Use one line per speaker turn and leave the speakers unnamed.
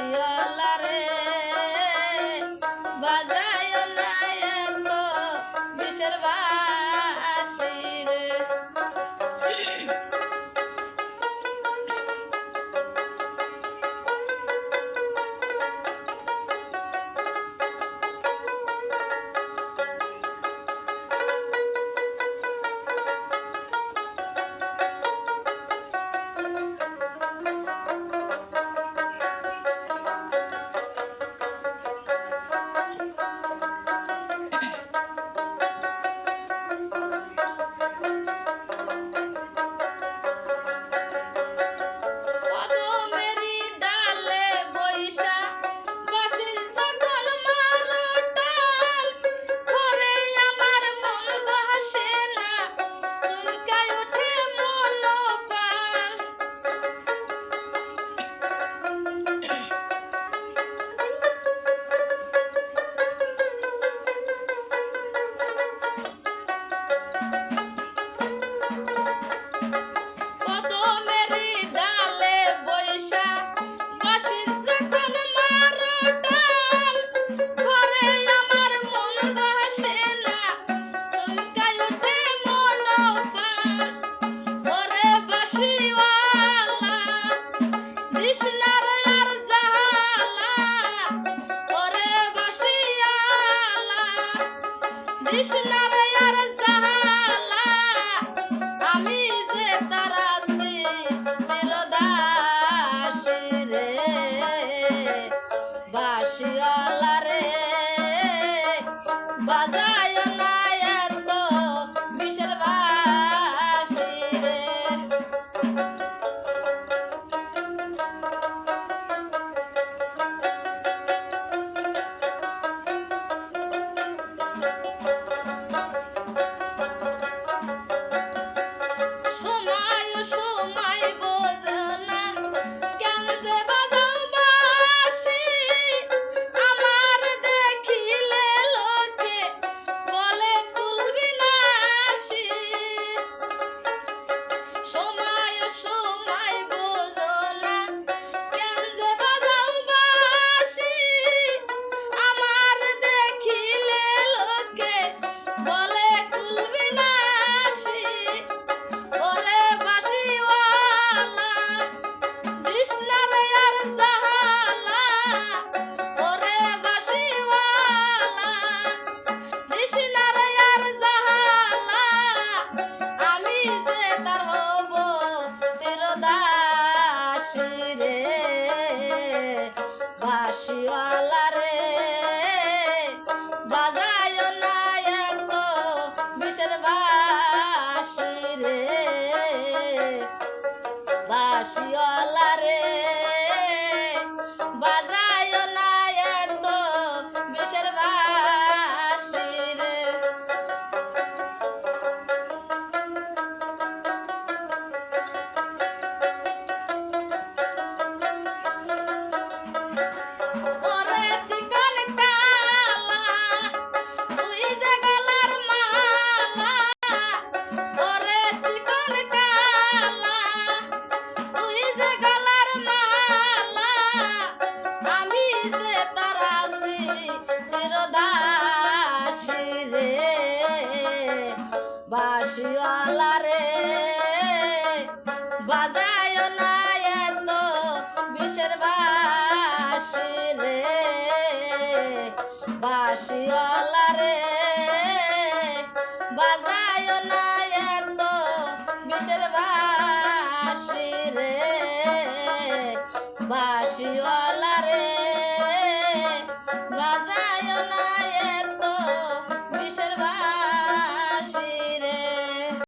বাঁশিওয়ালা রে বাজায় না এত বিষের বাঁশি রে। কদমেরই ডালে বইসা বাঁশি যখন মারো টান, ঘরে আমার মন ভাসে না, চুলকায় ওঠে মন প্রাণ। কদমেরই ডালে বইসা বাঁশি যখন মারো টান, ঘরে আমার মন ভাসে না, চুলকায় ওঠে মন প্রাণ। ওরে বাঁশিওয়ালা দিস না রে আর জ্বালা, ওরে বাঁশিওয়ালা দিস না রে আর জ্বালা, আমি যে তার আছি চিরদাসী রে। বাঁশিওয়ালা রে বাজায় না এত বিষের বাঁশি রে। সময় সময় বোঝো না কেন যে বাজাও বাঁশি, আমার দেখিলে লোকে বলে তুলবি না আসি। সময় সময় বোঝো না কেন যে বাজাও বাঁশি, আমার দেখিলে লোকে বলে তুলবি না আসি। ওরে বাঁশিওয়ালা দিস না রে আর জ্বালা, ওরে বাঁশিওয়ালা দিস না রে আর জ্বালা, আমি যে তার হব চিরদাসী রে। বাঁশিওয়ালা রে বাজায় না এত বিষের বাঁশি রে। বাঁশিওয়ালা রে বাজায় না এত বিষের বাঁশি রে। ওরে চিকন কালা তুই যে গলার মালা, ওরে চিকন কালা তুই যে গলার মালা, আমি যে তার আছি চিরদাসী রে। বাঁশিওয়ালা রে বাজা